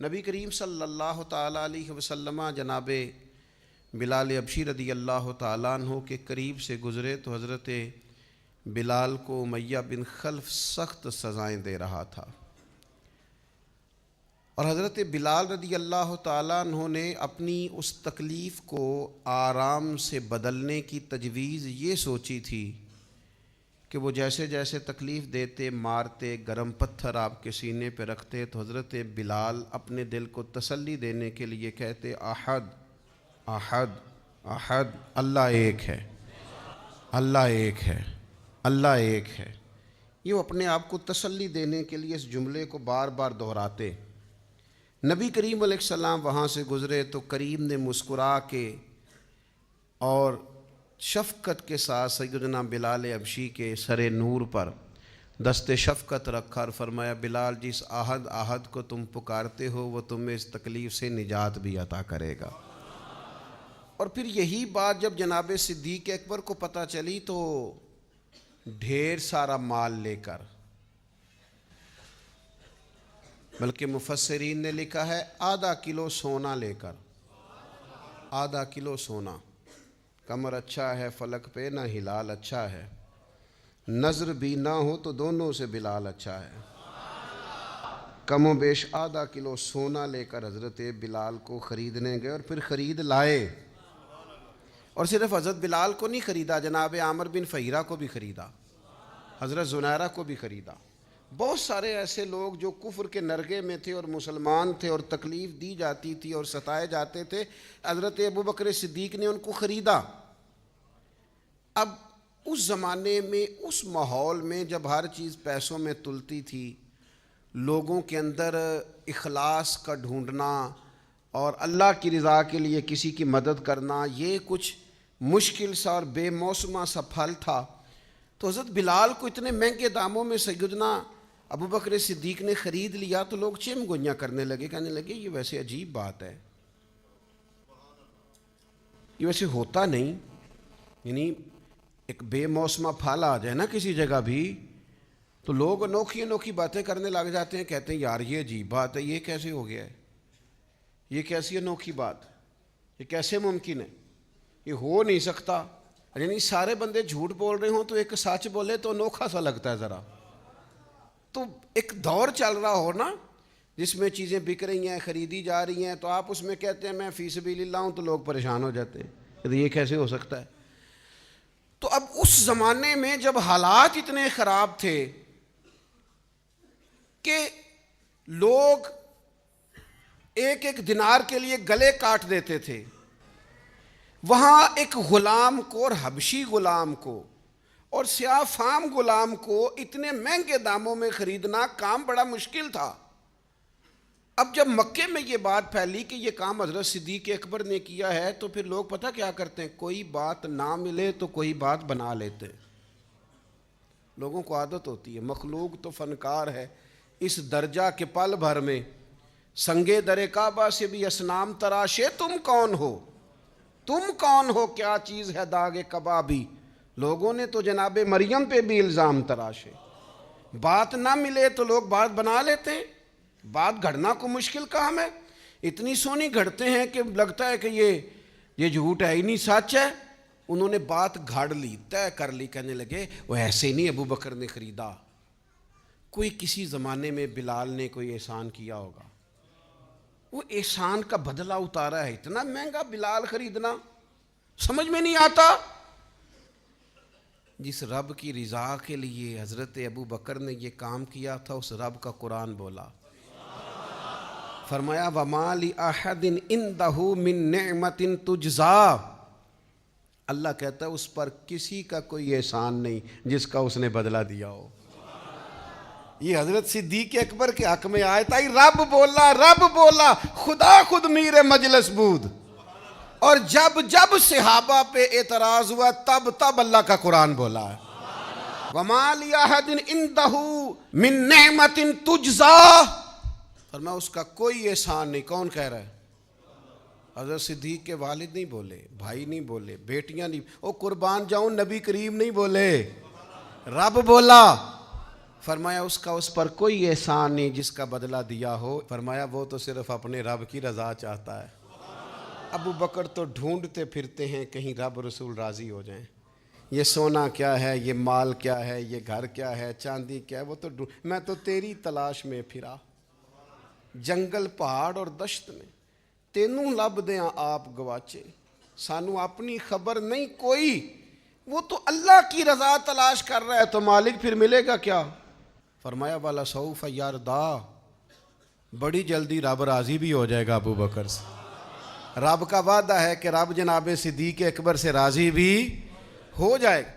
نبی کریم صلی اللہ تعالیٰ علیہ وسلم جناب بلال حبشی رضی اللہ تعالیٰ عنہ کے قریب سے گزرے تو حضرت بلال کو امیہ بن خلف سخت سزائیں دے رہا تھا، اور حضرت بلال رضی اللہ تعالیٰ عنہ نے اپنی اس تکلیف کو آرام سے بدلنے کی تجویز یہ سوچی تھی کہ وہ جیسے جیسے تکلیف دیتے، مارتے، گرم پتھر آپ کے سینے پہ رکھتے تو حضرت بلال اپنے دل کو تسلی دینے کے لیے کہتے احد احد احد، اللہ ایک ہے، اللہ ایک ہے، اللہ ایک ہے۔ یہ وہ اپنے آپ کو تسلی دینے کے لیے اس جملے کو بار بار دہراتے۔ نبی کریم علیہ السلام وہاں سے گزرے تو کریم نے مسکرا کے اور شفقت کے ساتھ سیدنا بلال حبشی کے سر نور پر دست شفقت رکھا اور فرمایا بلال جس احد احد کو تم پکارتے ہو وہ تمہیں اس تکلیف سے نجات بھی عطا کرے گا۔ اور پھر یہی بات جب جناب صدیق اکبر کو پتہ چلی تو ڈھیر سارا مال لے کر، بلکہ مفسرین نے لکھا ہے آدھا کلو سونا لے کر، آدھا کلو سونا، کمر اچھا ہے فلک پہ نہ ہلال اچھا ہے، نظر بھی نہ ہو تو دونوں سے بلال اچھا ہے، کم و بیش آدھا کلو سونا لے کر حضرت بلال کو خریدنے گئے اور پھر خرید لائے۔ اور صرف حضرت بلال کو نہیں خریدا، جناب عامر بن فہیرہ کو بھی خریدا، حضرت زنیرہ کو بھی خریدا۔ بہت سارے ایسے لوگ جو کفر کے نرگے میں تھے اور مسلمان تھے اور تکلیف دی جاتی تھی اور ستائے جاتے تھے، حضرت ابوبکر صدیق نے ان کو خریدا۔ اب اس زمانے میں، اس ماحول میں جب ہر چیز پیسوں میں تلتی تھی، لوگوں کے اندر اخلاص کا ڈھونڈنا اور اللہ کی رضا کے لیے کسی کی مدد کرنا یہ کچھ مشکل سا اور بے موسمہ سا پھل تھا، تو حضرت بلال کو اتنے مہنگے داموں میں سیدنا ابوبکر صدیق نے خرید لیا تو لوگ چم گوئیاں کرنے لگے، کہنے لگے یہ ویسے عجیب بات ہے، یہ ویسے ہوتا نہیں، یعنی ایک بے موسمہ پھل آ جائے نا کسی جگہ بھی تو لوگ انوکھی انوکھی باتیں کرنے لگ جاتے ہیں، کہتے ہیں یار یہ عجیب بات ہے، یہ کیسے ہو گیا ہے، یہ کیسی انوکھی بات، یہ کیسے ممکن ہے، یہ ہو نہیں سکتا۔ یعنی سارے بندے جھوٹ بول رہے ہوں تو ایک سچ بولے تو انوکھا سا لگتا ہے ذرا۔ تو ایک دور چل رہا ہو نا جس میں چیزیں بک رہی ہیں، خریدی جا رہی ہیں، تو آپ اس میں کہتے ہیں میں فی سبیل اللہ ہوں تو لوگ پریشان ہو جاتے ہیں کہ یہ کیسے ہو سکتا ہے۔ تو اب اس زمانے میں جب حالات اتنے خراب تھے کہ لوگ ایک ایک دینار کے لیے گلے کاٹ دیتے تھے، وہاں ایک غلام کو اور حبشی غلام کو اور سیاہ فام غلام کو اتنے مہنگے داموں میں خریدنا کام بڑا مشکل تھا۔ اب جب مکے میں یہ بات پھیلی کہ یہ کام حضرت صدیق اکبر نے کیا ہے تو پھر لوگ پتہ کیا کرتے ہیں، کوئی بات نہ ملے تو کوئی بات بنا لیتے ہیں۔ لوگوں کو عادت ہوتی ہے، مخلوق تو فنکار ہے، اس درجہ کے پل بھر میں سنگے در کعبہ سے بھی اصنام تراشے، تم کون ہو، تم کون ہو، کیا چیز ہے داغ کبابی۔ لوگوں نے تو جناب مریم پہ بھی الزام تراشے، بات نہ ملے تو لوگ بات بنا لیتے ہیں، بات گھڑنا کو مشکل کام ہے، اتنی سونی گھڑتے ہیں کہ لگتا ہے کہ یہ جھوٹ ہے ہی نہیں، سچ ہے۔ انہوں نے بات گھڑ لی، طے کر لی، کہنے لگے وہ ایسے نہیں ابو بکر نے خریدا، کوئی کسی زمانے میں بلال نے کوئی احسان کیا ہوگا، وہ احسان کا بدلہ اتارا ہے، اتنا مہنگا بلال خریدنا سمجھ میں نہیں آتا۔ جس رب کی رضا کے لیے حضرت ابو بکر نے یہ کام کیا تھا اس رب کا قرآن بولا، فرمایا وَمَا لِأَحَدٍ عِندَهُ مِن نِعْمَةٍ تُجْزَىٰ، اللہ کہتا ہے اس پر کسی کا کوئی احسان نہیں جس کا اس نے بدلہ دیا ہو۔ یہ حضرت صدیق اکبر کے حق میں آیت آئی، رب بولا خدا خود میر مجلس بود، اور جب جب صحابہ پہ اعتراض ہوا تب اللہ کا قرآن بولا ہے وَمَا لِأَحَدٍ عِندَهُ مِن نِعْمَةٍ تُجْزَىٰ، فرمایا اس کا کوئی احسان نہیں۔ کون کہہ رہا ہے؟ حضرت صدیق کے والد نہیں بولے، بھائی نہیں بولے، بیٹیاں نہیں، او قربان جاؤں نبی کریم نہیں بولے، رب بولا فرمایا اس کا اس پر کوئی احسان نہیں جس کا بدلہ دیا ہو. فرمایا وہ تو صرف اپنے رب کی رضا چاہتا ہے. ابو بکر تو ڈھونڈتے پھرتے ہیں کہیں رب رسول راضی ہو جائیں. یہ سونا کیا ہے, یہ مال کیا ہے, یہ گھر کیا ہے, چاندی کیا ہے, وہ تو میں تو تیری تلاش میں پھرا جنگل پہاڑ اور دشت میں, تینوں لب دیاں آپ گواچے, سانو اپنی خبر نہیں کوئی. وہ تو اللہ کی رضا تلاش کر رہا ہے تو مالک پھر ملے گا کیا؟ فرمایا والا سوف یردا, بڑی جلدی رب راضی بھی ہو جائے گا ابو بکر سے. رب کا وعدہ ہے کہ رب جناب صدیق اکبر سے راضی بھی ہو جائے گا.